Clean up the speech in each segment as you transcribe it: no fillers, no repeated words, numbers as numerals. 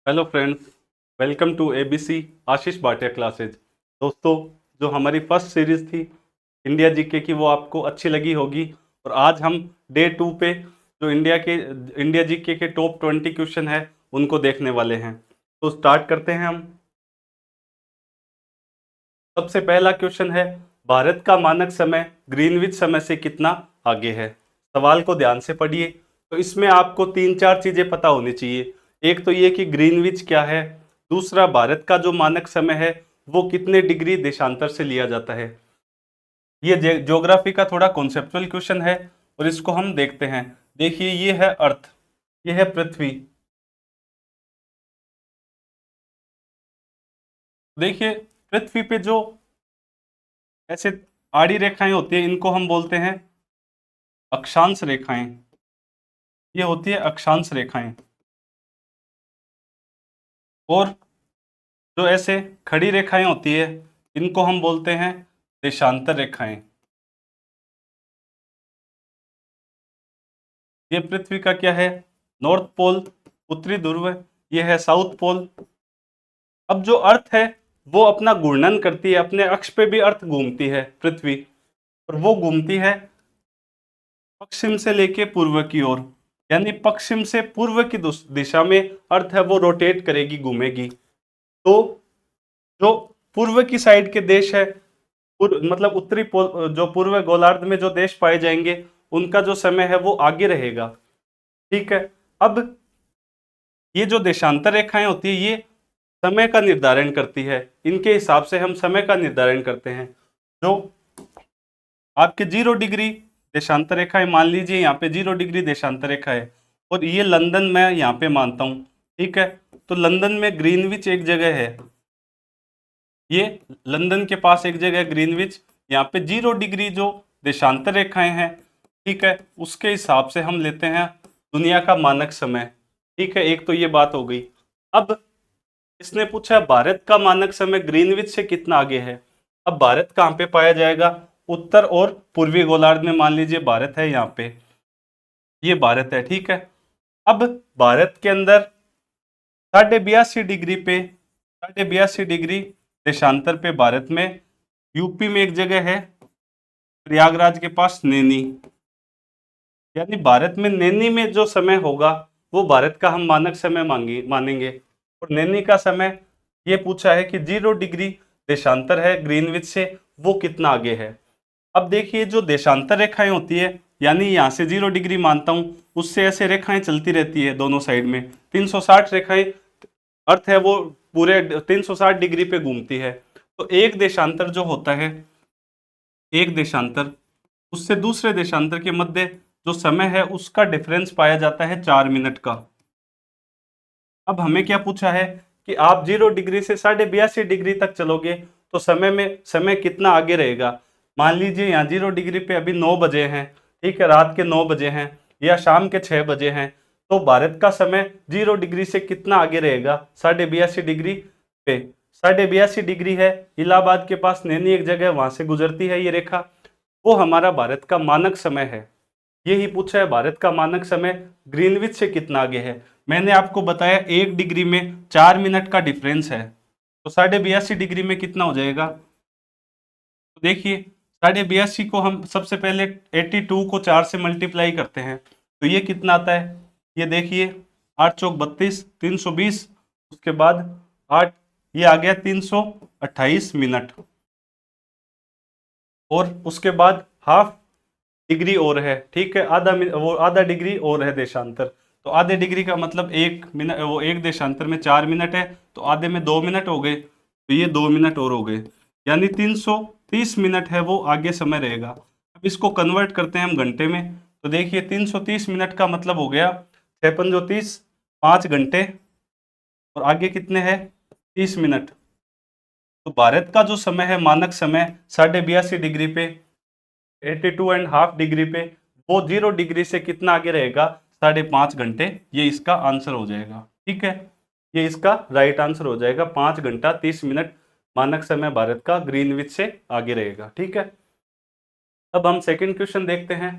Hello friends, welcome to ABC Ashish Bhatia classes. दोस्तों, जो हमारी फर्स्ट सीरीज थी इंडिया जीके की वो आपको अच्छी लगी होगी। और आज हम डे 2 पे जो इंडिया जीके के टॉप 20 क्वेश्चन है उनको देखने वाले हैं। तो स्टार्ट करते हैं हम। सबसे पहला क्वेश्चन है, भारत का मानक समय ग्रीनविच समय से कितना आगे है। सवाल को ध्यान से पढ़िए। तो इसमें आपको तीन चार चीजें पता होनी चाहिए। एक तो ये कि ग्रीनविच क्या है, दूसरा भारत का जो मानक समय है वो कितने डिग्री देशांतर से लिया जाता है। ये ज्योग्राफी का थोड़ा कॉन्सेप्चुअल क्वेश्चन है और इसको हम देखते हैं। देखिए, ये है अर्थ, ये है पृथ्वी। देखिए, पृथ्वी पे जो ऐसे आड़ी रेखाएं होती है इनको हम बोलते हैं अक्षांश रेखाएं। ये होती है अक्षांश रेखाएं। और जो ऐसे खड़ी रेखाएं होती है इनको हम बोलते हैं देशांतर रेखाएं। ये पृथ्वी का क्या है, नॉर्थ पोल, उत्तरी ध्रुव। ये है साउथ पोल। अब जो अर्थ है वो अपना घूर्णन करती है, अपने अक्ष पे भी अर्थ घूमती है पृथ्वी, और वो घूमती है पश्चिम से लेके पूर्व की ओर। यानी पश्चिम से पूर्व की दिशा में अर्थ है वो रोटेट करेगी, घूमेगी। तो जो पूर्व की साइड के देश है, मतलब उत्तरी जो पूर्व गोलार्ध में जो देश पाए जाएंगे उनका जो समय है वो आगे रहेगा। ठीक है। अब ये जो देशांतर रेखाएं होती है ये समय का निर्धारण करती है। इनके हिसाब से हम समय का निर्धारण करते हैं। जो आपके 0 डिग्री देशांतर रेखा है, मान लीजिए यहाँ पे 0 डिग्री देशांतर रेखा है और ये लंदन मैं यहाँ पे मानता हूँ। ठीक है। तो लंदन में ग्रीनविच एक जगह है, ये लंदन के पास एक जगह ग्रीनविच। यहाँ पे 0 डिग्री जो देशांतर रेखाएं हैं, ठीक है, उसके हिसाब से हम लेते हैं दुनिया का मानक समय। ठीक है, एक तो ये बात हो गई। अब इसने पूछा भारत का मानक समय ग्रीनविच से कितना आगे है। अब भारत कहाँ पे पाया जाएगा, उत्तर और पूर्वी गोलार्ध में। मान लीजिए भारत है यहाँ पे, ये भारत है। ठीक है। अब भारत के अंदर 82.5 डिग्री पे, 82.5 डिग्री देशांतर पे भारत में यूपी में एक जगह है प्रयागराज के पास नैनी। यानी भारत में नैनी में जो समय होगा वो भारत का हम मानक समय मानेंगे। और नैनी का समय ये पूछा है कि 0 डिग्री देशांतर है ग्रीनविच से, वो कितना आगे है। अब देखिए, जो देशांतर रेखाएं होती है, यानी यहाँ से 0 डिग्री मानता हूं, उससे ऐसे रेखाएं चलती रहती है दोनों साइड में। 360 रेखाएं, अर्थ है वो पूरे 360 डिग्री पे घूमती है। तो एक देशांतर जो होता है, एक देशांतर उससे दूसरे देशांतर के मध्य जो समय है उसका डिफरेंस पाया जाता है 4 मिनट का। अब हमें क्या पूछा है कि आप 0 डिग्री से 82.5 डिग्री तक चलोगे तो समय कितना आगे रहेगा। मान लीजिए यहाँ 0 डिग्री पे अभी 9 बजे हैं, ठीक है, रात के 9 बजे हैं या शाम के 6 बजे हैं। तो भारत का समय 0 डिग्री से कितना आगे रहेगा, 82.5 डिग्री पे। 82.5 डिग्री है, इलाहाबाद के पास नैनी एक जगह, वहां से गुजरती है ये रेखा, वो हमारा भारत का मानक समय है। यही पूछा है भारत का मानक समय ग्रीनविच से कितना आगे है। मैंने आपको बताया 1 डिग्री में 4 मिनट का डिफरेंस है, तो 82.5 डिग्री में कितना हो जाएगा। तो देखिए, 82.5 को हम सबसे पहले 82 को 4 से मल्टीप्लाई करते हैं तो ये कितना आता है। ये देखिए, 8 चौक 32, 320, उसके बाद 8, ये आ गया 328 मिनट। और उसके बाद हाफ डिग्री और है, ठीक है, वो आधा डिग्री और है देशांतर। तो आधे डिग्री का मतलब 1 मिनट, वो एक देशांतर में 4 मिनट है तो आधे में 2 मिनट हो गए, तो ये 2 मिनट और हो गए। यानी 330 मिनट है वो आगे समय रहेगा। अब इसको कन्वर्ट करते हैं हम घंटे में। तो देखिए, 330 मिनट का मतलब हो गया 6 × 5 = 30, 5 घंटे। और आगे कितने हैं, 30 मिनट। तो भारत का जो समय है मानक समय 82.5 डिग्री पे, 82.5 डिग्री पे, वो 0 डिग्री से कितना आगे रहेगा, 5.5 घंटे। ये इसका आंसर हो जाएगा। ठीक है, ये इसका राइट आंसर हो जाएगा। 5 घंटा 30 मिनट मानक समय भारत का ग्रीनविच से आगे रहेगा। ठीक है। अब हम सेकंड क्वेश्चन देखते हैं।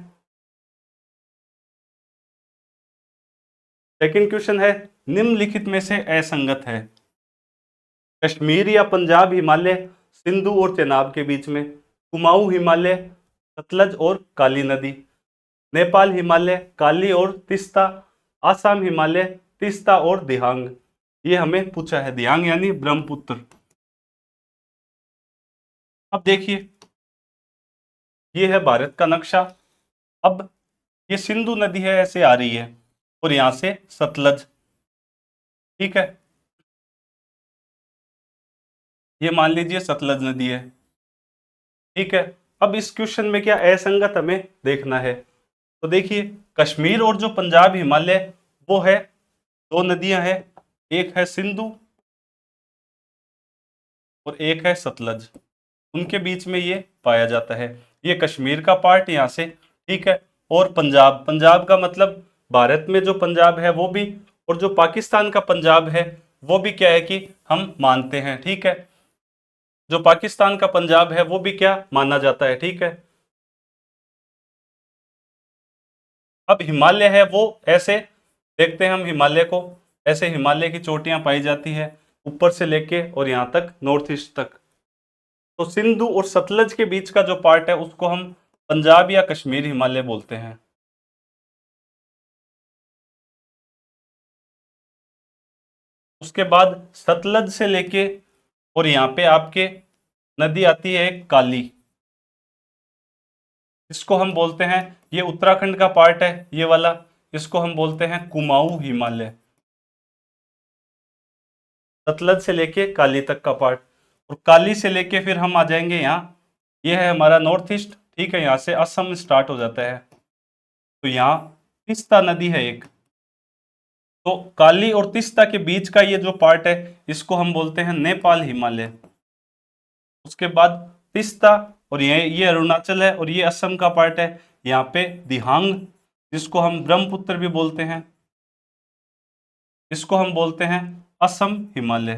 सेकंड क्वेश्चन है, निम्नलिखित में से असंगत है? कश्मीर या पंजाब हिमालय सिंधु और चेनाब के बीच में, कुमाऊं हिमालय सतलज और काली नदी, नेपाल हिमालय काली और तीस्ता, आसाम हिमालय तीस्ता और दिहांग। ये हमें पूछा है, दिहांग यानी ब्रह्मपुत्र। अब देखिए, ये है भारत का नक्शा। अब ये सिंधु नदी है, ऐसे आ रही है, और यहां से सतलज, ठीक है, ये मान लीजिए सतलज नदी है, ठीक है। अब इस क्वेश्चन में क्या असंगत हमें देखना है, तो देखिए कश्मीर और जो पंजाब हिमालय वो है, दो नदियां हैं, एक है सिंधु और एक है सतलज, उनके बीच में ये पाया जाता है। ये कश्मीर का पार्ट यहां से, ठीक है, और पंजाब, पंजाब का मतलब भारत में जो पंजाब है वो भी, और जो पाकिस्तान का पंजाब है वो भी क्या है कि हम मानते हैं, ठीक है, जो पाकिस्तान का पंजाब है वो भी क्या माना जाता है, ठीक है। अब हिमालय है वो ऐसे देखते हैं हम, हिमालय को ऐसे, हिमालय की चोटियां पाई जाती है ऊपर से लेके और यहां तक नॉर्थ ईस्ट तक। तो सिंधु और सतलज के बीच का जो पार्ट है उसको हम पंजाब या कश्मीर हिमालय बोलते हैं। उसके बाद सतलज से लेके और यहाँ पे आपके नदी आती है एक काली, इसको हम बोलते हैं, ये उत्तराखंड का पार्ट है ये वाला, इसको हम बोलते हैं कुमाऊं हिमालय, सतलज से लेके काली तक का पार्ट। और काली से लेके फिर हम आ जाएंगे यहाँ, ये है हमारा नॉर्थ ईस्ट, ठीक है, यहाँ से असम स्टार्ट हो जाता है, तो यहाँ तीस्ता नदी है एक, तो काली और तीस्ता के बीच का ये जो पार्ट है इसको हम बोलते हैं नेपाल हिमालय। उसके बाद तीस्ता, और ये अरुणाचल है और ये असम का पार्ट है, यहाँ पे दिहांग, जिसको हम ब्रह्मपुत्र भी बोलते हैं, इसको हम बोलते हैं असम हिमालय।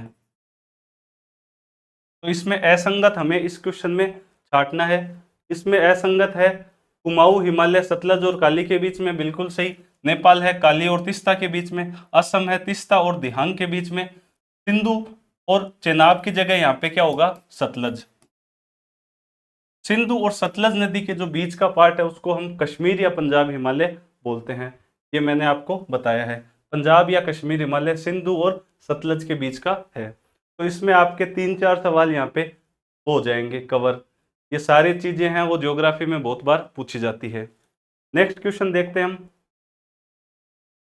तो इसमें असंगत हमें इस क्वेश्चन में छांटना है। इसमें असंगत है कुमाऊं हिमालय सतलज और काली के बीच में, बिल्कुल सही। नेपाल है काली और तीस्ता के बीच में, असम है तीस्ता और दिहांग के बीच में, सिंधु और चेनाब की जगह यहाँ पे क्या होगा, सतलज। सिंधु और सतलज नदी के जो बीच का पार्ट है उसको हम कश्मीर या पंजाब हिमालय बोलते हैं, ये मैंने आपको बताया है। पंजाब या कश्मीर हिमालय सिंधु और सतलज के बीच का है। तो इसमें आपके 3-4 सवाल यहाँ पे हो जाएंगे कवर। ये सारी चीजें हैं वो ज्योग्राफी में बहुत बार पूछी जाती है। नेक्स्ट क्वेश्चन देखते हैं हम,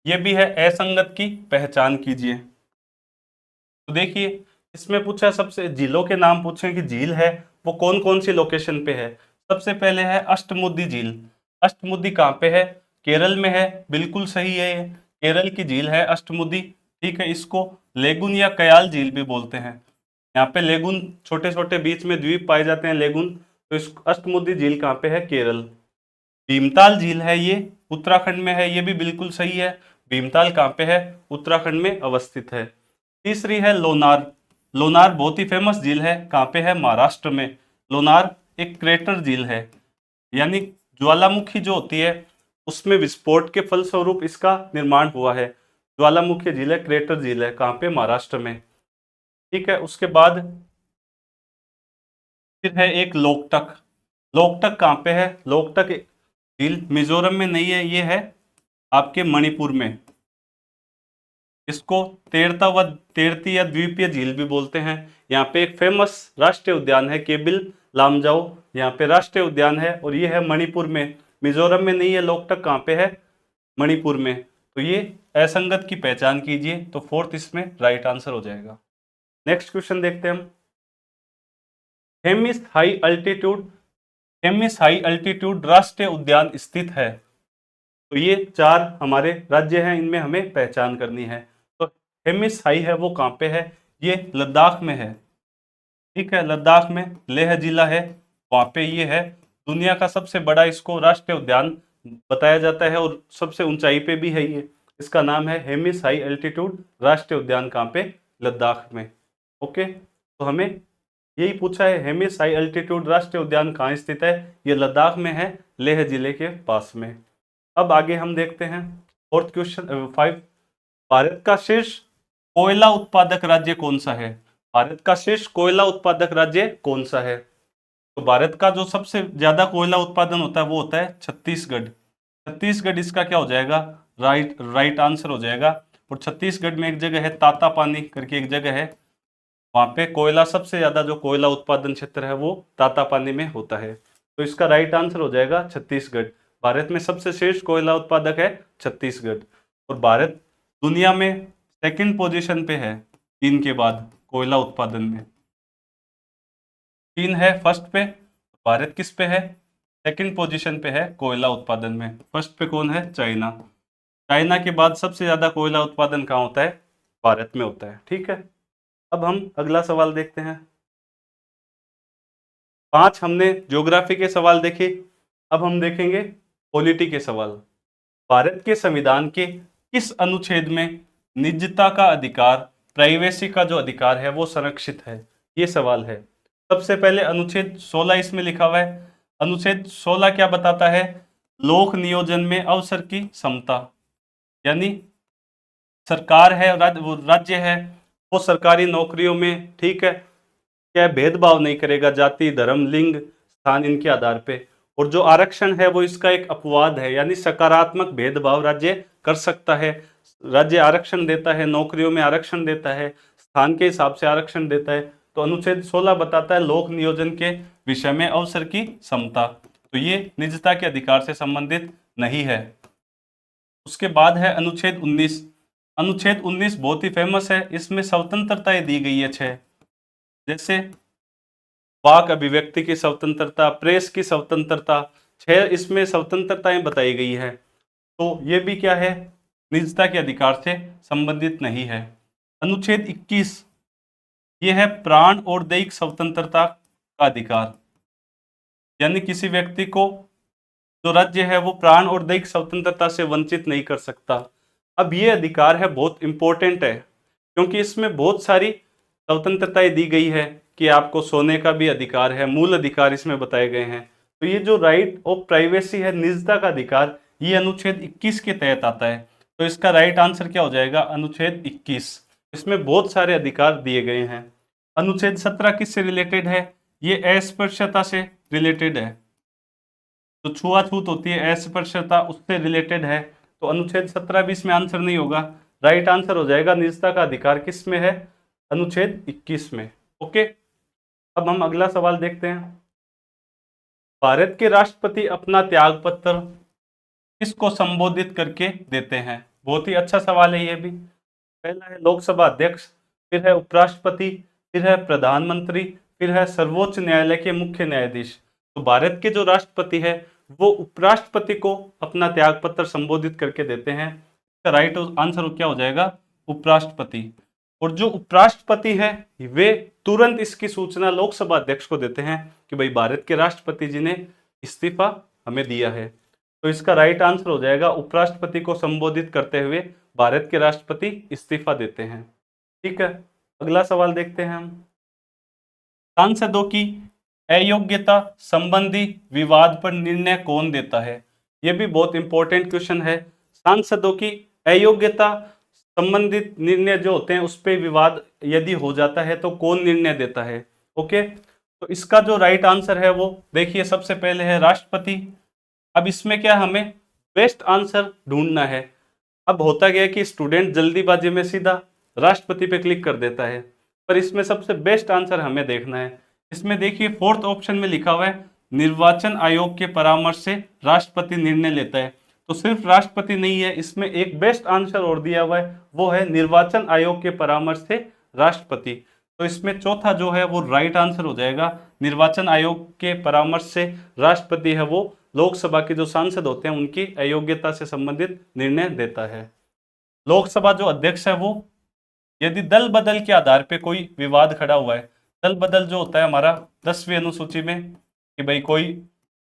ये भी है असंगत की पहचान कीजिए। तो देखिए इसमें पूछा सबसे, झीलों के नाम पूछे कि झील है वो कौन कौन सी लोकेशन पे है। सबसे पहले है अष्टमुदी झील। अष्टमुदी कहाँ पे है, केरल में है, बिल्कुल सही है, ये केरल की झील है अष्टमुदी, ठीक है। इसको लेगुन या कयाल झील भी बोलते हैं। यहाँ पे लेगुन, छोटे छोटे बीच में द्वीप पाए जाते हैं लेगुन, तो इस अष्टमुदी झील कहाँ पे है, केरल। भीमताल झील है ये उत्तराखंड में है, ये भी बिल्कुल सही है। भीमताल कहाँ पे है, उत्तराखंड में अवस्थित है। तीसरी है लोनार। लोनार बहुत ही फेमस झील है, कहाँ पे है, महाराष्ट्र में। लोनार एक क्रेटर झील है, यानी ज्वालामुखी जो होती है उसमें विस्फोट के फलस्वरूप इसका निर्माण हुआ है। ज्वालामुखी झील है, क्रेटर झील है, कहाँ पे, महाराष्ट्र में, ठीक है। उसके बाद फिर है एक लोकटक। लोकटक कहाँ पे है, लोकटक झील मिजोरम में नहीं है, ये है आपके मणिपुर में। इसको तेरता व तेरती या द्वीपीय झील भी बोलते हैं। यहाँ पे एक फेमस राष्ट्रीय उद्यान है केबिल लामजाओ, यहाँ पे राष्ट्रीय उद्यान है, और ये है मणिपुर में, मिजोरम में नहीं है। लोकटक कहाँ पे है, मणिपुर में। तो ये असंगत की पहचान कीजिए, तो फोर्थ इसमें राइट आंसर हो जाएगा। नेक्स्ट क्वेश्चन देखते हैं हम, Hemis high altitude, Hemis high altitude राष्ट्रीय उद्यान स्थित है। तो ये 4 हमारे राज्य हैं, इनमें हमें पहचान करनी है। तो हेमिस हाई है वो कहाँ पे है, ये लद्दाख में है, ठीक है। लद्दाख में लेह जिला है, वहाँ पे ये है। दुनिया का सबसे बड़ा इसको राष्ट्रीय उद्यान बताया जाता है, और सबसे ऊंचाई पे भी है ये। इसका नाम है हेमिस हाई एल्टीट्यूड राष्ट्रीय उद्यान, कहाँ पे, लद्दाख में। ओके, तो हमें यही पूछा है, हेमिस हाई एल्टीट्यूड राष्ट्रीय उद्यान कहाँ स्थित है, ये लद्दाख में है, लेह जिले के पास में। अब आगे हम देखते हैं फोर्थ क्वेश्चन, भारत का शीर्ष कोयला उत्पादक राज्य कौन सा है? भारत का शीर्ष कोयला उत्पादक राज्य कौन सा है? तो भारत का जो सबसे ज्यादा कोयला उत्पादन होता है वो होता है छत्तीसगढ़। छत्तीसगढ़ इसका क्या हो जाएगा? राइट आंसर हो जाएगा। और छत्तीसगढ़ में एक जगह है तातापानी करके, एक जगह है, वहां पे कोयला सबसे ज्यादा जो कोयला उत्पादन क्षेत्र है वो तातापानी में होता है। तो इसका राइट आंसर हो जाएगा छत्तीसगढ़। भारत में सबसे शीर्ष कोयला उत्पादक है छत्तीसगढ़। और भारत दुनिया में सेकंड पोजीशन पे है चीन के बाद कोयला उत्पादन में। चीन है फर्स्ट पे, भारत किस पे है? सेकंड पोजीशन पे है कोयला उत्पादन में। फर्स्ट पे कौन है? चाइना। चाइना के बाद सबसे ज्यादा कोयला उत्पादन कहाँ होता है? भारत में होता है। ठीक है, अब हम अगला सवाल देखते हैं। 5 हमने ज्योग्राफी के सवाल देखे, अब हम देखेंगे पॉलिटी के सवाल। भारत के संविधान के किस अनुच्छेद में निजता का अधिकार, प्राइवेसी का जो अधिकार है वो संरक्षित है? ये सवाल है। सबसे पहले अनुच्छेद 16 इसमें लिखा हुआ है। अनुच्छेद 16 क्या बताता है? लोक नियोजन में अवसर की समता, यानी सरकार है, राज्य है, वो सरकारी नौकरियों में, ठीक है, क्या भेदभाव नहीं करेगा जाति, धर्म, लिंग, स्थान इनके आधार पे। और जो आरक्षण है वो इसका एक अपवाद है, यानी सकारात्मक भेदभाव राज्य कर सकता है। राज्य आरक्षण देता है, नौकरियों में आरक्षण देता है, स्थान के हिसाब से आरक्षण देता है। तो अनुच्छेद 16 बताता है लोक नियोजन के विषय में अवसर की समता, तो ये निजता के अधिकार से संबंधित नहीं है। उसके बाद है अनुच्छेद 19। अनुच्छेद 19 बहुत ही फेमस है, इसमें स्वतंत्रताएं दी गई है 6, जैसे वाक अभिव्यक्ति की स्वतंत्रता, प्रेस की स्वतंत्रता, 6 इसमें स्वतंत्रताएं बताई गई है। तो ये भी क्या है? निजता के अधिकार से संबंधित नहीं है। अनुच्छेद 21 ये है प्राण और दैहिक स्वतंत्रता का अधिकार, यानी किसी व्यक्ति को जो राज्य है वो प्राण और दैहिक स्वतंत्रता से वंचित नहीं कर सकता। अब ये अधिकार है बहुत इंपॉर्टेंट है, क्योंकि इसमें बहुत सारी स्वतंत्रताएं दी गई है कि आपको सोने का भी अधिकार है, मूल अधिकार इसमें बताए गए हैं। तो ये जो राइट ऑफ प्राइवेसी है, निजता का अधिकार, ये अनुच्छेद 21 के तहत आता है। तो इसका राइट आंसर क्या हो जाएगा? अनुच्छेद 21। इसमें बहुत सारे अधिकार दिए गए हैं। अनुच्छेद 17 किससे रिलेटेड है? ये अस्पृश्यता से रिलेटेड है। तो छुआछूत होती है, अस्पृश्यता, उससे रिलेटेड है। तो अनुच्छेद 17 भी इसमें आंसर नहीं होगा। राइट आंसर हो जाएगा निजता का अधिकार किस में है? अनुच्छेद 21 में। ओके, अब हम अगला सवाल देखते हैं। भारत के राष्ट्रपति अपना त्याग पत्र किसको संबोधित करके देते हैं? बहुत ही अच्छा सवाल है ये भी। पहला है लोकसभा अध्यक्ष, फिर है उपराष्ट्रपति, फिर है प्रधानमंत्री, फिर है सर्वोच्च न्यायालय के मुख्य न्यायाधीश। तो भारत के जो राष्ट्रपति है वो उपराष्ट्रपति को अपना त्याग पत्र संबोधित करके देते हैं। इसका राइट आंसर क्या हो जाएगा? उपराष्ट्रपति। और जो उपराष्ट्रपति है वे तुरंत इसकी सूचना लोकसभा अध्यक्ष को देते हैं कि भाई भारत के राष्ट्रपति जी ने इस्तीफा हमें दिया है। तो इसका राइट आंसर हो जाएगा उपराष्ट्रपति को संबोधित करते हुए भारत के राष्ट्रपति इस्तीफा देते हैं। ठीक है, अगला सवाल देखते हैं हम। सांसदों की अयोग्यता संबंधी विवाद पर निर्णय कौन देता है? यह भी बहुत इंपॉर्टेंट क्वेश्चन है। सांसदों की अयोग्यता संबंधित निर्णय जो होते हैं उस पर विवाद यदि हो जाता है तो कौन निर्णय देता है? ओके, तो इसका जो राइट आंसर है वो देखिए, सबसे पहले है राष्ट्रपति। अब इसमें क्या हमें बेस्ट आंसर ढूंढना है। अब होता गया कि स्टूडेंट जल्दीबाजी में सीधा राष्ट्रपति पे क्लिक कर देता है, पर इसमें सबसे बेस्ट आंसर हमें देखना है। इसमें देखिए फोर्थ ऑप्शन में लिखा हुआ है निर्वाचन आयोग के परामर्श से राष्ट्रपति निर्णय लेता है। तो सिर्फ राष्ट्रपति नहीं है, इसमें एक बेस्ट आंसर और दिया हुआ है, वो है निर्वाचन आयोग के परामर्श से राष्ट्रपति। तो इसमें चौथा जो है वो राइट आंसर हो जाएगा। निर्वाचन आयोग के परामर्श से राष्ट्रपति है वो लोकसभा के जो सांसद होते हैं उनकी अयोग्यता से संबंधित निर्णय देता है। लोकसभा जो अध्यक्ष है वो यदि दल बदल के आधार पे कोई विवाद खड़ा हुआ है, दल बदल जो होता है हमारा 10वीं अनुसूची में कि भाई कोई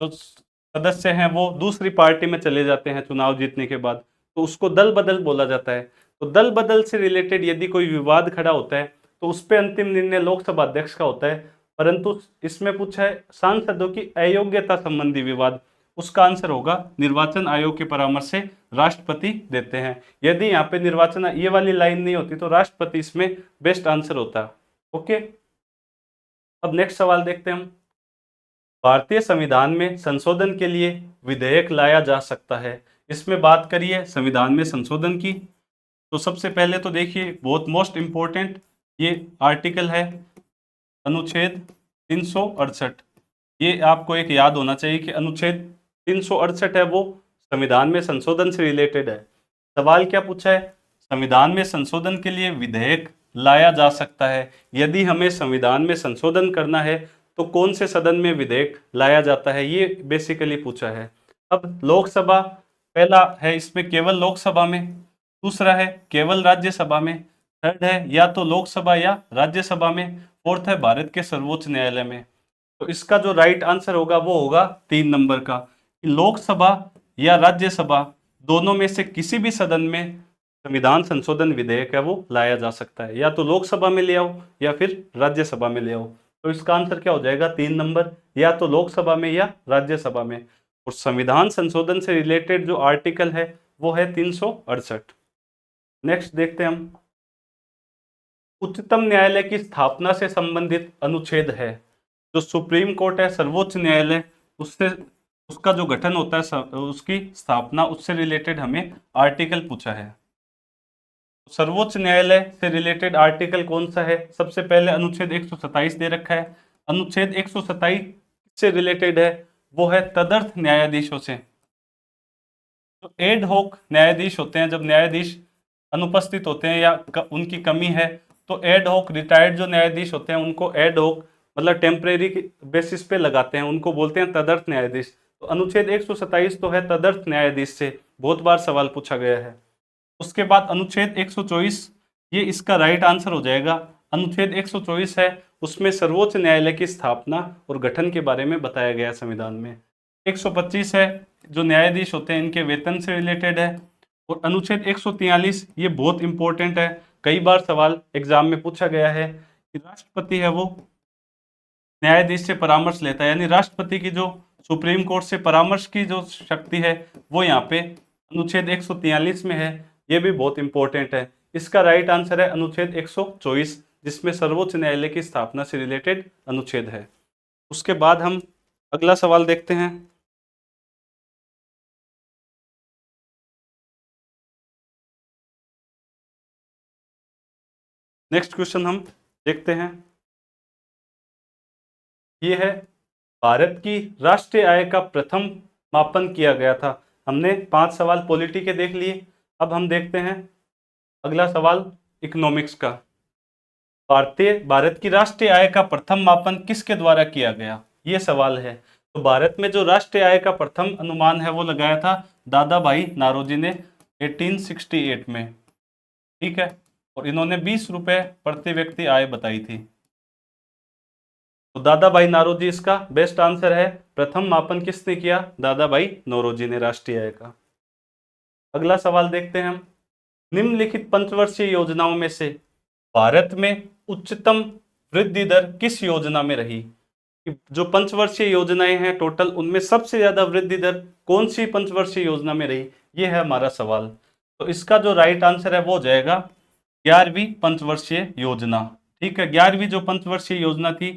जो सदस्य हैं वो दूसरी पार्टी में चले जाते हैं चुनाव जीतने के बाद, तो उसको दल बदल बोला जाता है। तो दल बदल से रिलेटेड यदि कोई विवाद खड़ा होता है तो उस पर अंतिम निर्णय लोकसभा अध्यक्ष का होता है। परंतु इसमें पूछा है सांसदों की अयोग्यता संबंधी विवाद, उसका आंसर होगा निर्वाचन आयोग के परामर्श से राष्ट्रपति देते हैं। यदि यहाँ पे निर्वाचन ये वाली लाइन नहीं होती तो राष्ट्रपति इसमें बेस्ट आंसर होता। ओके, अब नेक्स्ट सवाल देखते हैं हम। भारतीय संविधान में संशोधन के लिए विधेयक लाया जा सकता है। इसमें बात करिए संविधान में संशोधन की, तो सबसे पहले तो देखिए बहुत मोस्ट इंपॉर्टेंट ये आर्टिकल है अनुच्छेद 368। ये आपको एक याद होना चाहिए कि अनुच्छेद 368 है वो संविधान में संशोधन से रिलेटेड है। सवाल क्या पूछा है, संविधान में संशोधन के लिए विधेयक लाया जा सकता है। यदि हमें संविधान में संशोधन करना है तो कौन से सदन में विधेयक लाया जाता है, ये बेसिकली पूछा है। अब लोकसभा पहला है, इसमें केवल लोकसभा में, दूसरा है केवल राज्यसभा में, थर्ड है या तो लोकसभा या राज्यसभा में, फोर्थ है भारत के सर्वोच्च न्यायालय में। तो इसका जो राइट आंसर होगा वो होगा 3 नंबर का, लोकसभा या राज्यसभा दोनों में से किसी भी सदन में संविधान संशोधन विधेयक है वो लाया जा सकता है। या तो लोकसभा में ले आओ या फिर राज्यसभा में ले आओ। तो इसका आंसर क्या हो जाएगा 3 नंबर, या तो लोकसभा में या राज्यसभा में। और संविधान संशोधन से रिलेटेड जो आर्टिकल है वो है 368। नेक्स्ट देखते हैं हम, उच्चतम न्यायालय की स्थापना से संबंधित अनुच्छेद है। जो सुप्रीम कोर्ट है सर्वोच्च न्यायालय, उससे उसका जो गठन होता है उसकी स्थापना, उससे रिलेटेड हमें आर्टिकल पूछा है। सर्वोच्च न्यायालय से रिलेटेड आर्टिकल कौन सा है, सबसे पहले अनुच्छेद 127 दे रखा है। अनुच्छेद 127 से रिलेटेड है वो है तदर्थ न्यायाधीशों से। जो एड होक न्यायाधीश होते हैं, जब न्यायाधीश अनुपस्थित होते हैं या उनकी कमी है तो एड होक रिटायर्ड जो न्यायाधीश होते हैं उनको एड होक मतलब टेम्परेरी बेसिस पे लगाते हैं, उनको बोलते हैं तदर्थ न्यायाधीश। तो अनुच्छेद 127 तो है तदर्थ न्यायाधीश से, बहुत बार सवाल पूछा गया है। उसके बाद अनुच्छेद 124, ये इसका राइट आंसर हो जाएगा। अनुच्छेद 124 है उसमें सर्वोच्च न्यायालय की स्थापना और गठन के बारे में बताया गया संविधान में। 125 है जो न्यायाधीश होते हैं इनके वेतन से रिलेटेड है। और अनुच्छेद 143 ये बहुत इंपॉर्टेंट है, कई बार सवाल एग्जाम में पूछा गया है कि राष्ट्रपति है वो न्यायाधीश से परामर्श लेता है, यानी राष्ट्रपति की जो सुप्रीम कोर्ट से परामर्श की जो शक्ति है वो यहाँ पे अनुच्छेद 143 में है। ये भी बहुत इंपॉर्टेंट है। इसका राइट आंसर है अनुच्छेद 124 जिसमें सर्वोच्च न्यायालय की स्थापना से रिलेटेड अनुच्छेद है। उसके बाद हम अगला सवाल देखते हैं। नेक्स्ट क्वेश्चन हम देखते हैं, ये है भारत की राष्ट्रीय आय का प्रथम मापन किया गया था। हमने 5 सवाल पॉलिटी के देख लिए, अब हम देखते हैं अगला सवाल इकोनॉमिक्स का। भारत की राष्ट्रीय आय का प्रथम मापन किसके द्वारा किया गया, ये सवाल है। तो भारत में जो राष्ट्रीय आय का प्रथम अनुमान है वो लगाया था दादा भाई नारोजी ने 1868 में, ठीक है। और इन्होंने 20 रुपए प्रति व्यक्ति आय बताई थी। तो दादा भाई नारोजी इसका बेस्ट आंसर है। प्रथम मापन किसने किया, दादा भाई नौरोजी ने राष्ट्रीय आय का। अगला सवाल देखते हैं हम, निम्नलिखित पंचवर्षीय योजनाओं में से भारत में उच्चतम वृद्धि दर किस योजना में रही। जो पंचवर्षीय योजनाएं हैं टोटल, उनमें सबसे ज्यादा वृद्धि दर कौन सी पंचवर्षीय योजना में रही, ये है हमारा सवाल। तो इसका जो राइट आंसर है वो हो जाएगा 11वीं पंचवर्षीय योजना, ठीक है। 11वीं जो पंचवर्षीय योजना थी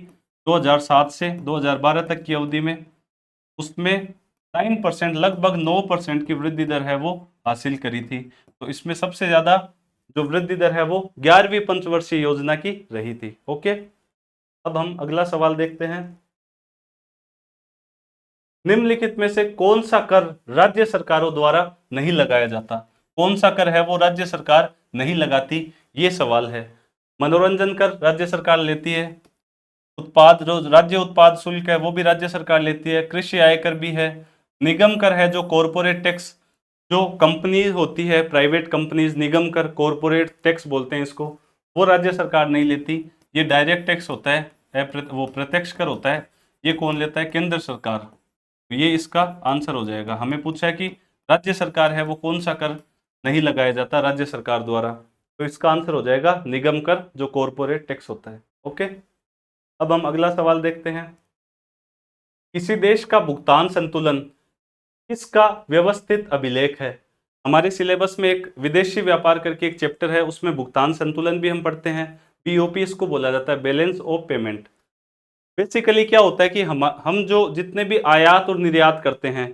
2007 से 2012 तक की अवधि में, उसमें 9% लगभग 9% की वृद्धि दर है वो हासिल करी थी। तो इसमें सबसे ज्यादा जो वृद्धि दर है वो 11वीं पंचवर्षीय योजना की रही थी। ओके, अब हम अगला सवाल देखते हैं, निम्नलिखित में से कौन सा कर राज्य सरकारों द्वारा नहीं लगाया जाता। कौन सा कर है वो राज्य सरकार नहीं लगाती, ये सवाल है। मनोरंजन कर राज्य सरकार लेती है, उत्पाद जो राज्य उत्पाद शुल्क है वो भी राज्य सरकार लेती है, कृषि आयकर भी है, निगम कर है जो कॉरपोरेट टैक्स जो कंपनी होती है प्राइवेट कंपनीज, निगम कर कॉरपोरेट टैक्स बोलते हैं इसको, वो राज्य सरकार नहीं लेती। ये डायरेक्ट टैक्स होता है, वो प्रत्यक्ष कर होता है, ये कौन लेता है, केंद्र सरकार। तो ये इसका आंसर हो जाएगा। हमें पूछा है कि राज्य सरकार है वो कौन सा कर नहीं लगाया जाता राज्य सरकार द्वारा, तो इसका आंसर हो जाएगा निगम कर जो कॉरपोरेट टैक्स होता है। ओके, अब हम अगला सवाल देखते हैं, किसी देश का भुगतान संतुलन किसका व्यवस्थित अभिलेख है। हमारे सिलेबस में एक विदेशी व्यापार करके एक चैप्टर है, उसमें भुगतान संतुलन भी हम पढ़ते हैं। बीओपी इसको बोला जाता है, बैलेंस ऑफ पेमेंट। बेसिकली क्या होता है कि हम जो जितने भी आयात और निर्यात करते हैं,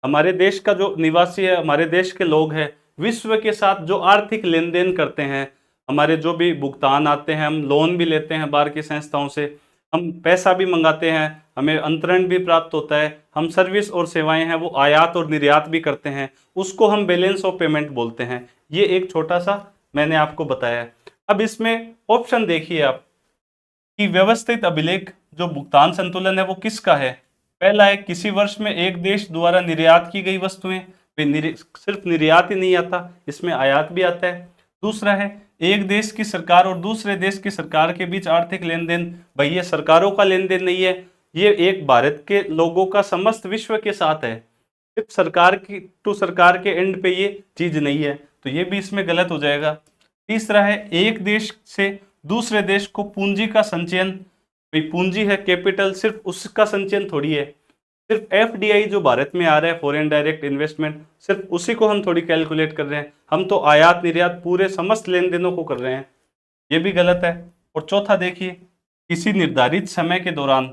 हमारे देश का जो निवासी है, हमारे देश के लोग हैं, विश्व के साथ जो आर्थिक लेन देन करते हैं, हमारे जो भी भुगतान आते हैं, हम लोन भी लेते हैं बाहर की संस्थाओं से, हम पैसा भी मंगाते हैं, हमें अंतरण भी प्राप्त होता है, हम सर्विस और सेवाएं हैं वो आयात और निर्यात भी करते हैं, उसको हम बैलेंस ऑफ पेमेंट बोलते हैं। ये एक छोटा सा मैंने आपको बताया है। अब इसमें ऑप्शन देखिए आप कि व्यवस्थित अभिलेख जो भुगतान संतुलन है वो किसका है। पहला है किसी वर्ष में एक देश द्वारा निर्यात की गई वस्तुएं, सिर्फ निर्यात ही नहीं आता, इसमें आयात भी आता है। दूसरा है एक देश की सरकार और दूसरे देश की सरकार के बीच आर्थिक लेन देन। भाई ये सरकारों का लेन देन नहीं है, ये एक भारत के लोगों का समस्त विश्व के साथ है, सिर्फ सरकार की टू सरकार के एंड पे ये चीज नहीं है, तो ये भी इसमें गलत हो जाएगा। तीसरा है एक देश से दूसरे देश को पूंजी का संचयन। भाई पूंजी है कैपिटल, सिर्फ उसका संचयन थोड़ी है, सिर्फ एफडीआई जो भारत में आ रहा है, फॉरेन डायरेक्ट इन्वेस्टमेंट, सिर्फ उसी को हम थोड़ी कैलकुलेट कर रहे हैं, हम तो आयात निर्यात पूरे समस्त लेन देनों को कर रहे हैं, ये भी गलत है। और चौथा देखिए किसी निर्धारित समय के दौरान,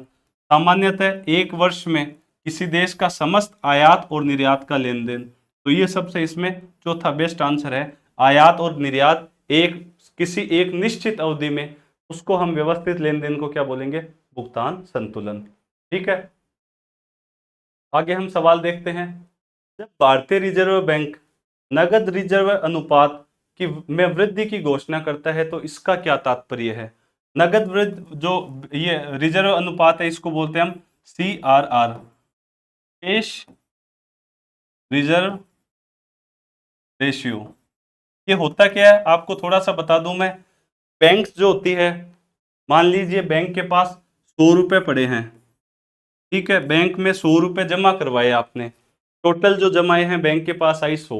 सामान्यतः एक वर्ष में किसी देश का समस्त आयात और निर्यात का लेन देन, तो ये सबसे इसमें चौथा बेस्ट आंसर है। आयात और निर्यात किसी एक निश्चित अवधि में, उसको हम व्यवस्थित लेन देन को क्या बोलेंगे, भुगतान संतुलन। ठीक है, आगे हम सवाल देखते हैं। जब भारतीय रिजर्व बैंक नगद रिजर्व अनुपात में वृद्धि की घोषणा करता है तो इसका क्या तात्पर्य है। नगद वृद्धि जो ये रिजर्व अनुपात है इसको बोलते हैं हम CRR, कैश रिजर्व रेशियो। ये होता क्या है आपको थोड़ा सा बता दूं मैं। बैंक जो होती है, मान लीजिए बैंक के पास 100 रुपये पड़े हैं, ठीक है, बैंक में 100 रुपये जमा करवाए आपने, टोटल जो जमाए हैं बैंक के पास आई 100।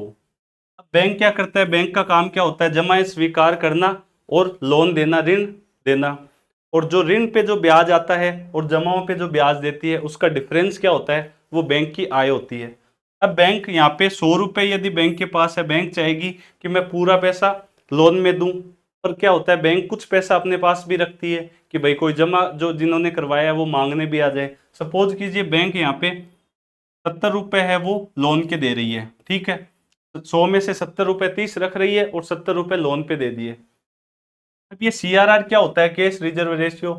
अब बैंक क्या करता है, बैंक का काम क्या होता है, जमाएं स्वीकार करना और लोन देना, ऋण देना, और जो ऋण पे जो ब्याज आता है और जमाओं पे जो ब्याज देती है उसका डिफरेंस क्या होता है, वो बैंक की आय होती है। अब बैंक यहाँ पे 100 रुपये यदि बैंक के पास है, बैंक चाहेगी कि मैं पूरा पैसा लोन में दूं, पर क्या होता है बैंक कुछ पैसा अपने पास भी रखती है कि भाई कोई जमा जो जिन्होंने करवाया है वो मांगने भी आ जाए। सपोज कीजिए बैंक यहाँ पे 70 रुपये है वो लोन के दे रही है, ठीक है, 100 में से 70 रुपये 30 रख रही है और 70 रुपये लोन पे दे दिए। अब ये CRR क्या होता है, cash reserve ratio.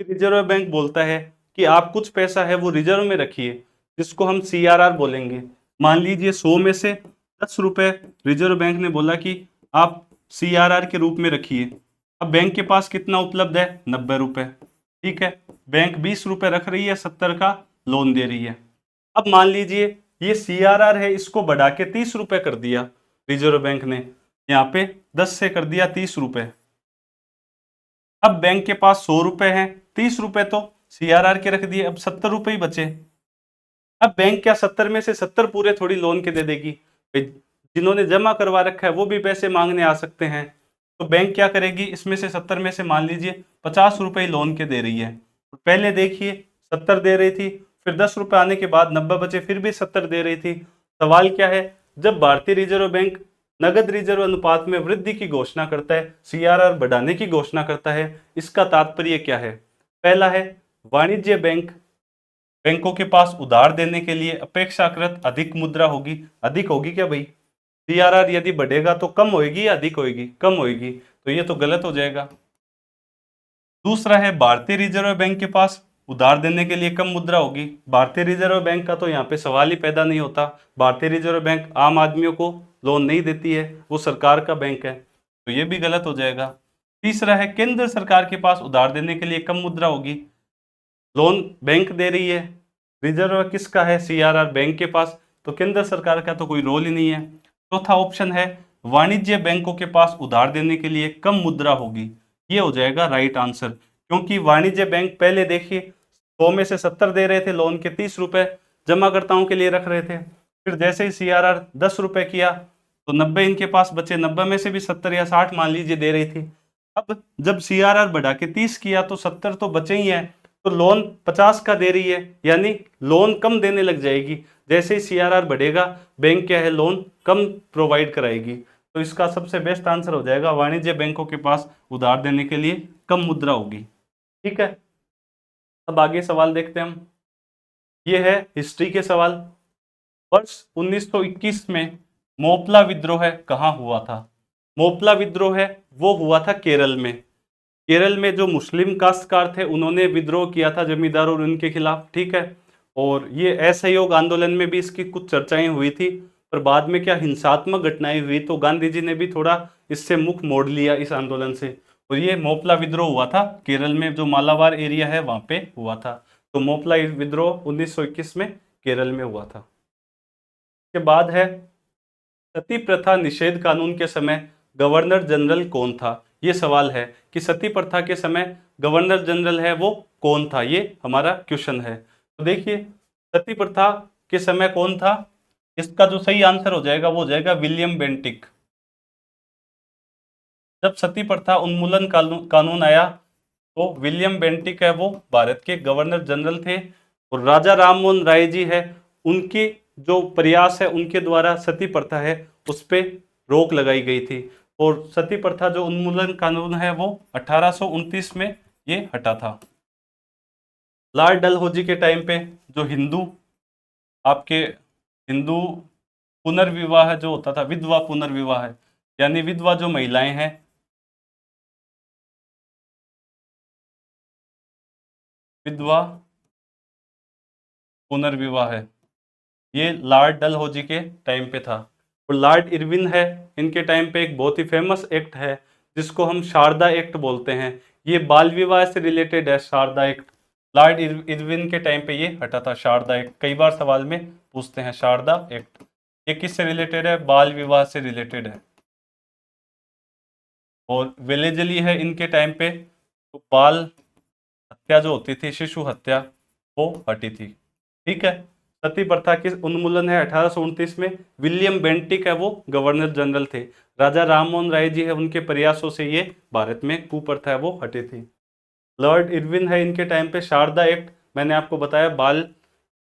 Reserve bank बोलता है कि आप कुछ पैसा है वो रिजर्व में रखिए, जिसको हम CRR बोलेंगे। मान लीजिए 100 में से 10 रुपये रिजर्व बैंक ने बोला कि आप CRR के रूप में रखिए। अब बैंक के पास कितना उपलब्ध है, 90 रुपये, ठीक है, बैंक 20 रुपये रख रही है, 70 का लोन दे रही है। अब मान लीजिए ये CRR है, इसको बढ़ा के 30 रुपये कर दिया रिजर्व बैंक ने, यहाँ पे 10 से कर दिया 30 रुपये। अब बैंक के पास 100 रुपये हैं, 30 रुपये तो CRR के रख दिए, अब 70 रुपये ही बचे। अब बैंक क्या 70 में से 70 पूरे थोड़ी लोन के दे देगी, जिन्होंने जमा करवा रखा है वो भी पैसे मांगने आ सकते हैं, तो बैंक क्या करेगी, इसमें से 70 में से मान लीजिए 50 रुपये लोन के दे रही है। पहले देखिए 70 दे रही थी, फिर 10 रुपये आने के बाद 90 बचे, फिर भी 70 दे रही थी। सवाल क्या है, जब भारतीय रिजर्व बैंक नगद रिजर्व अनुपात में वृद्धि की घोषणा करता है, CRR बढ़ाने की घोषणा करता है, इसका तात्पर्य क्या है। पहला है वाणिज्य बैंकों के पास उधार देने के लिए अपेक्षाकृत अधिक मुद्रा होगी। अधिक होगी क्या भाई, CRR यदि बढ़ेगा तो कम होगी या अधिक होगी, कम होगी, तो ये तो गलत हो जाएगा। दूसरा है भारतीय रिजर्व बैंक के पास उधार देने के लिए कम मुद्रा होगी। भारतीय रिजर्व बैंक का तो यहाँ पे सवाल ही पैदा नहीं होता, भारतीय रिजर्व बैंक आम आदमियों को लोन नहीं देती है, वो सरकार का बैंक है, तो ये भी गलत हो जाएगा। तीसरा है केंद्र सरकार के पास उधार देने के लिए कम मुद्रा होगी। लोन बैंक दे रही है, रिजर्व किसका है, CRR बैंक के पास, तो केंद्र सरकार का तो कोई रोल ही नहीं है। चौथा ऑप्शन है वाणिज्य बैंकों के पास उधार देने के लिए कम मुद्रा होगी, ये हो जाएगा राइट आंसर, क्योंकि वाणिज्य बैंक पहले देखिए 100 में से 70 दे रहे थे, लोन के 30 रुपये जमाकर्ताओं के लिए रख रहे थे, फिर जैसे ही CRR 10 रुपये किया तो 90 इनके पास बचे, 90 में से भी 70 या 60 मान लीजिए दे रही थी। अब जब CRR बढ़ा के 30 किया तो 70 तो बचे ही हैं, तो लोन 50 का दे रही है, यानी लोन कम देने लग जाएगी। जैसे ही CRR बढ़ेगा बैंक क्या है लोन कम प्रोवाइड कराएगी। तो इसका सबसे बेस्ट आंसर हो जाएगा वाणिज्य बैंकों के पास उधार देने के लिए कम मुद्रा होगी। ठीक है, अब आगे सवाल देखते हैं हम। ये है हिस्ट्री के सवाल। वर्ष 1921 में मोपला विद्रोह कहाँ हुआ था? मोपला विद्रोह है वो हुआ था केरल में। केरल में जो मुस्लिम काश्तकार थे उन्होंने विद्रोह किया था जमींदार और उनके खिलाफ। ठीक है, और ये असहयोग आंदोलन में भी इसकी कुछ चर्चाएं हुई थी, पर बाद में क्या हिंसात्मक घटनाएं हुई तो गांधी जी ने भी थोड़ा इससे मुख मोड़ लिया इस आंदोलन से। और ये मोपला विद्रोह हुआ था केरल में, जो मालाबार एरिया है वहां पे हुआ था। तो मोपला विद्रोह 1921 में केरल में हुआ था। के बाद है सती प्रथा निषेध कानून के समय गवर्नर जनरल कौन था? ये सवाल है कि सती प्रथा के समय गवर्नर जनरल है वो कौन था, ये हमारा क्वेश्चन है। तो देखिए सती प्रथा के समय कौन था, इसका जो सही आंसर हो जाएगा वो हो जाएगा विलियम बेंटिक। जब सती प्रथा उन्मूलन कानून आया तो विलियम बेंटिक है वो भारत के गवर्नर जनरल थे, और राजा राममोहन राय जी है उनके जो प्रयास है उनके द्वारा सती प्रथा है उस पर रोक लगाई गई थी। और सती प्रथा जो उन्मूलन कानून है वो 1829 में ये हटा था। लॉर्ड डलहौजी के टाइम पे जो आपके हिंदू पुनर्विवाह जो होता था, विधवा पुनर्विवाह, यानी विधवा जो महिलाएं हैं, विधवा पुनर्विवाह है, ये लॉर्ड डलहौजी के टाइम पे था। और लॉर्ड इरविन है इनके टाइम पे एक बहुत ही फेमस एक्ट है जिसको हम शारदा एक्ट बोलते हैं, ये बाल विवाह से रिलेटेड है शारदा एक्ट। लॉर्ड इरविन के टाइम पे ये हटा था शारदा एक्ट। कई बार सवाल में पूछते हैं शारदा एक्ट, ये किससे रिलेटेड है? बाल विवाह से रिलेटेड है। और वेलेजली है इनके टाइम पे, तो बाल हत्या जो होती थी, शिशु हत्या, वो हटी थी। ठीक है, सती प्रथा की उन्मूलन है 1829 में। विलियम बेंटिक है वो गवर्नर जनरल थे। राजा राममोहन राय जी है उनके प्रयासों से ये भारत में कुप्रथा है वो हटी थी। लॉर्ड इरविन है इनके टाइम पे शारदा एक्ट, मैंने आपको बताया बाल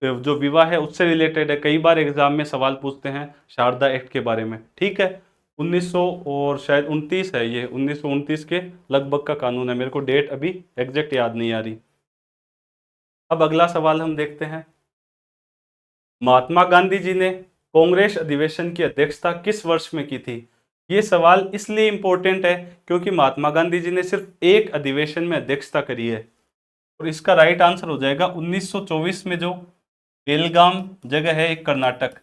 जो विवाह है उससे रिलेटेड है, कई बार एग्जाम में सवाल पूछते हैं शारदा एक्ट के बारे में। ठीक है, 1900 और शायद 29 है, ये 1929 के लगभग का कानून है, मेरे को डेट अभी एग्जैक्ट याद नहीं आ रही। अब अगला सवाल हम देखते हैं। महात्मा गांधी जी ने कांग्रेस अधिवेशन की अध्यक्षता किस वर्ष में की थी? ये सवाल इसलिए इंपॉर्टेंट है क्योंकि महात्मा गांधी जी ने सिर्फ एक अधिवेशन में अध्यक्षता करी है, और इसका राइट आंसर हो जाएगा 1924 में, जो बेलगाम जगह है एक कर्नाटक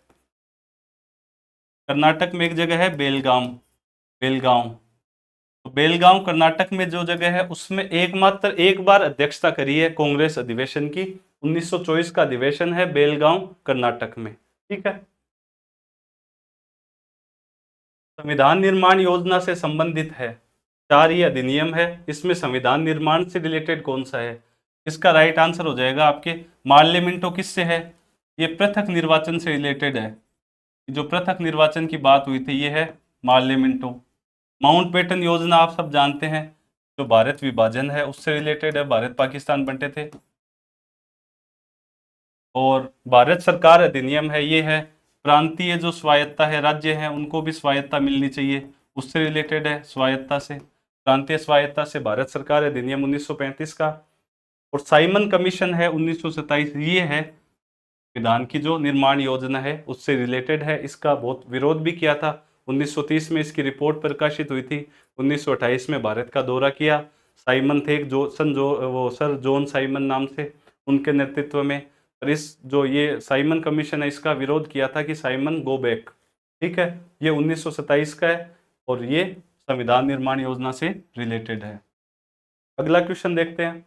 में एक जगह है बेलगाम, बेलगांव। तो बेलगांव कर्नाटक में जो जगह है उसमें एकमात्र एक बार अध्यक्षता करी है कांग्रेस अधिवेशन की, 1924 का अधिवेशन है बेलगांव कर्नाटक में। ठीक है, संविधान निर्माण योजना से संबंधित है 4 ये अधिनियम है, इसमें संविधान निर्माण से रिलेटेड कौन सा है? इसका राइट आंसर हो जाएगा आपके पार्लियामेंटो किससे है? ये पृथक निर्वाचन से रिलेटेड है, जो पृथक निर्वाचन की बात हुई थी ये है पार्लियामेंटो। माउंटबेटन योजना आप सब जानते हैं, जो भारत विभाजन है उससे रिलेटेड है, भारत पाकिस्तान बंटे थे। और भारत सरकार अधिनियम है, ये है प्रांतीय जो स्वायत्ता है, राज्य हैं उनको भी स्वायत्ता मिलनी चाहिए, उससे रिलेटेड है स्वायत्ता से, प्रांतीय स्वायत्ता से भारत सरकार अधिनियम 1935 का। और साइमन कमीशन है 1927, ये है विधान की जो निर्माण योजना है उससे रिलेटेड है, इसका बहुत विरोध भी किया था। 1930 में इसकी रिपोर्ट प्रकाशित हुई थी, 1928 में भारत का दौरा किया साइमन थे, वो सर जॉन साइमन नाम से, उनके नेतृत्व में। और इस जो ये साइमन कमीशन है इसका विरोध किया था कि साइमन गो बैक। ठीक है, ये 1927 का है और ये संविधान निर्माण योजना से रिलेटेड है। अगला क्वेश्चन देखते हैं।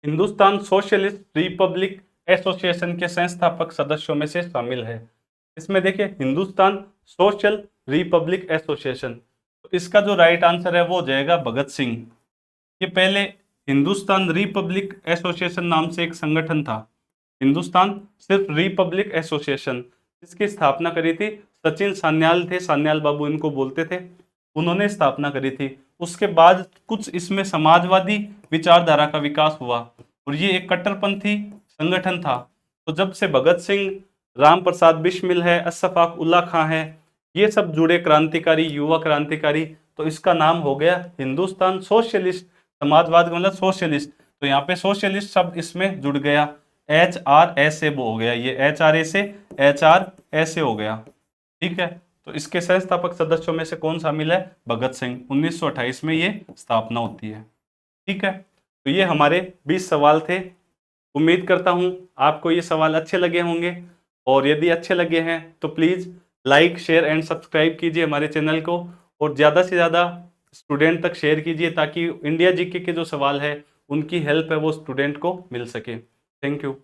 हिंदुस्तान सोशलिस्ट रिपब्लिक एसोसिएशन के संस्थापक सदस्यों में से शामिल है। इसमें देखिए हिंदुस्तान सोशल रिपब्लिक एसोसिएशन, तो इसका जो राइट आंसर है वो हो जाएगा भगत सिंह। ये पहले हिंदुस्तान रिपब्लिक एसोसिएशन नाम से एक संगठन था, हिंदुस्तान सिर्फ रिपब्लिक एसोसिएशन, इसकी स्थापना करी थी सचिन सान्याल थे, सान्याल बाबू इनको बोलते थे, उन्होंने स्थापना करी थी। उसके बाद कुछ इसमें समाजवादी विचारधारा का विकास हुआ और ये एक कट्टरपंथी संगठन था। तो जब से भगत सिंह राम प्रसाद बिस्मिल है, अशफाक उल्ला खां है, ये सब जुड़े क्रांतिकारी, युवा क्रांतिकारी। तो इसका नाम हो गया हिंदुस्तान सोशलिस्ट, समाजवाद का मतलब सोशलिस्ट। तो यहाँ पे सोशलिस्ट शब्द इसमें जुड़ गया, HRS वो हो गया, ये HRA से HRS हो गया। ठीक है, तो इसके संस्थापक सदस्यों में से कौन शामिल है? भगत सिंह। 1928 में ये स्थापना होती है। ठीक है, तो ये हमारे 20 सवाल थे। उम्मीद करता हूं आपको ये सवाल अच्छे लगे होंगे, और यदि अच्छे लगे हैं तो please like, share and subscribe कीजिए हमारे चैनल को, और ज़्यादा से ज़्यादा स्टूडेंट तक शेयर कीजिए, ताकि इंडिया जीके के जो सवाल है उनकी हेल्प है वो स्टूडेंट को मिल सके। Thank you.